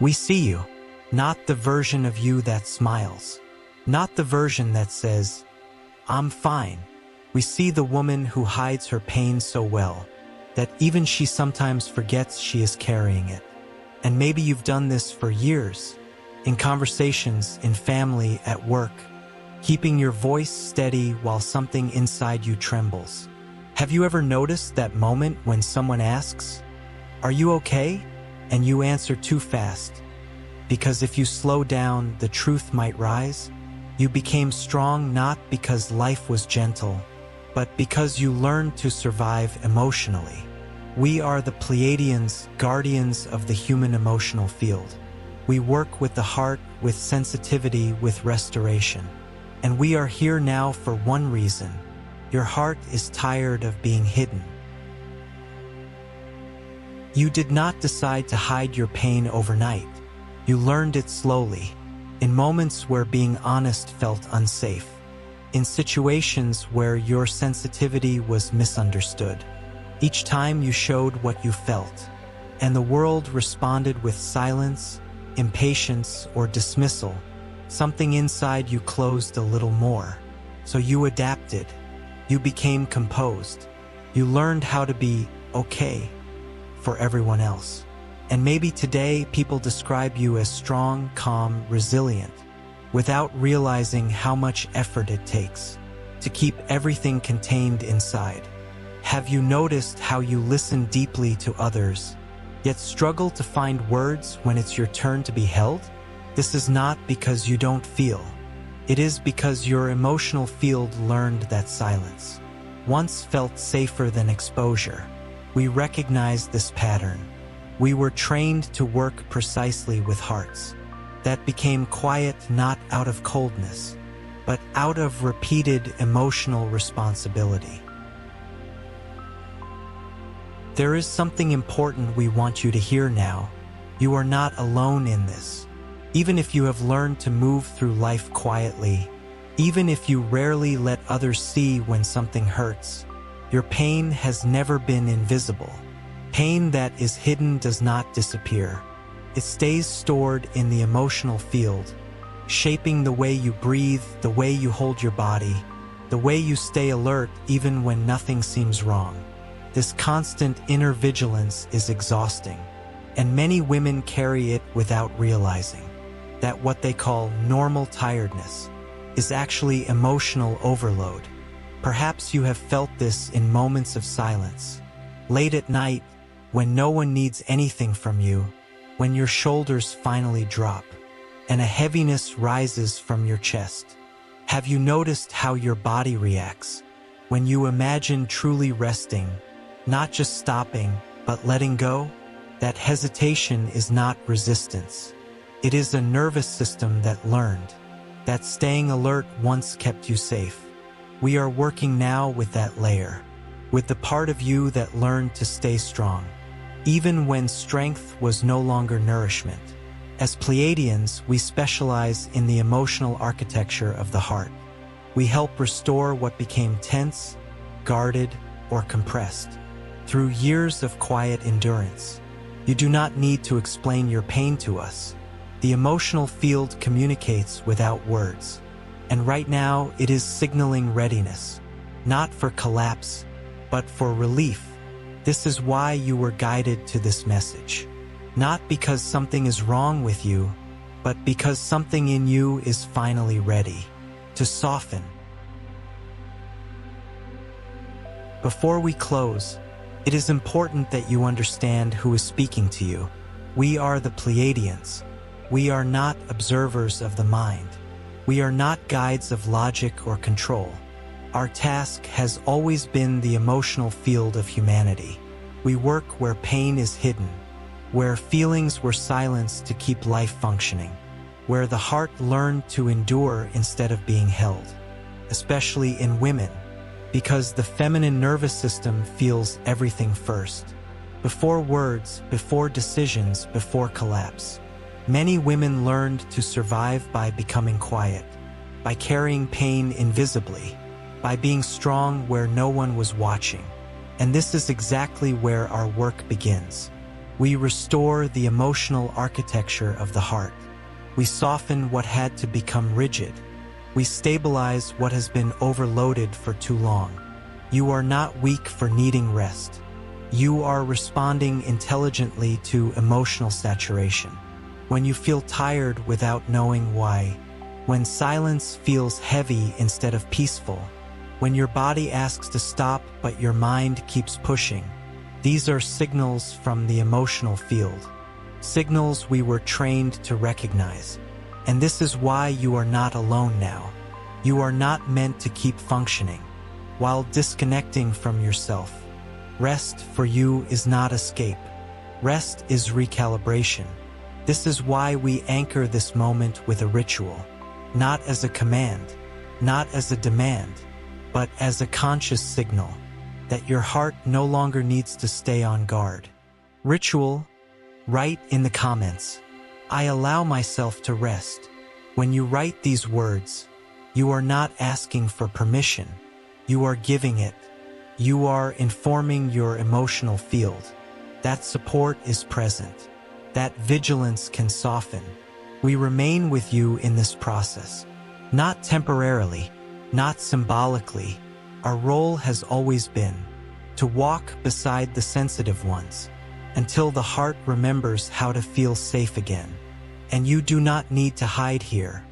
We see you, not the version of you that smiles, not the version that says, "I'm fine." We see the woman who hides her pain so well that even she sometimes forgets she is carrying it. And maybe you've done this for years, in conversations, in family, at work, keeping your voice steady while something inside you trembles. Have you ever noticed that moment when someone asks, "Are you okay?" and you answer too fast? Because if you slow down, the truth might rise. You became strong not because life was gentle, but because you learned to survive emotionally. We are the Pleiadians, guardians of the human emotional field. We work with the heart, with sensitivity, with restoration. And we are here now for one reason. Your heart is tired of being hidden. You did not decide to hide your pain overnight. You learned it slowly, in moments where being honest felt unsafe, in situations where your sensitivity was misunderstood. Each time you showed what you felt, and the world responded with silence, impatience, or dismissal, something inside you closed a little more. So you adapted. You became composed. You learned how to be okay for everyone else. And maybe today people describe you as strong, calm, resilient, without realizing how much effort it takes to keep everything contained inside. Have you noticed how you listen deeply to others, yet struggle to find words when it's your turn to be held? This is not because you don't feel. It is because your emotional field learned that silence once felt safer than exposure. We recognize this pattern. We were trained to work precisely with hearts that became quiet not out of coldness, but out of repeated emotional responsibility. There is something important we want you to hear now. You are not alone in this. Even if you have learned to move through life quietly, even if you rarely let others see when something hurts, your pain has never been invisible. Pain that is hidden does not disappear. It stays stored in the emotional field, shaping the way you breathe, the way you hold your body, the way you stay alert even when nothing seems wrong. This constant inner vigilance is exhausting, and many women carry it without realizing that what they call normal tiredness is actually emotional overload. Perhaps you have felt this in moments of silence, late at night, when no one needs anything from you, when your shoulders finally drop, and a heaviness rises from your chest. Have you noticed how your body reacts when you imagine truly resting, not just stopping, but letting go? That hesitation is not resistance. It is a nervous system that learned that staying alert once kept you safe. We are working now with that layer, with the part of you that learned to stay strong, even when strength was no longer nourishment. As Pleiadians, we specialize in the emotional architecture of the heart. We help restore what became tense, guarded, or compressed through years of quiet endurance. You do not need to explain your pain to us. The emotional field communicates without words. And right now, it is signaling readiness, not for collapse, but for relief. This is why you were guided to this message. Not because something is wrong with you, but because something in you is finally ready to soften. Before we close, it is important that you understand who is speaking to you. We are the Pleiadians. We are not observers of the mind. We are not guides of logic or control. Our task has always been the emotional field of humanity. We work where pain is hidden, where feelings were silenced to keep life functioning, where the heart learned to endure instead of being held, especially in women, because the feminine nervous system feels everything first. Before words, before decisions, before collapse. Many women learned to survive by becoming quiet, by carrying pain invisibly, by being strong where no one was watching. And this is exactly where our work begins. We restore the emotional architecture of the heart. We soften what had to become rigid. We stabilize what has been overloaded for too long. You are not weak for needing rest. You are responding intelligently to emotional saturation. When you feel tired without knowing why, when silence feels heavy instead of peaceful, when your body asks to stop but your mind keeps pushing, these are signals from the emotional field, signals we were trained to recognize. And this is why you are not alone now. You are not meant to keep functioning while disconnecting from yourself. Rest for you is not escape. Rest is recalibration. This is why we anchor this moment with a ritual, not as a command, not as a demand, but as a conscious signal that your heart no longer needs to stay on guard. Ritual, write in the comments, "I allow myself to rest." When you write these words, you are not asking for permission. You are giving it. You are informing your emotional field. That support is present. That vigilance can soften. We remain with you in this process, not temporarily, not symbolically. Our role has always been to walk beside the sensitive ones until the heart remembers how to feel safe again. And you do not need to hide here.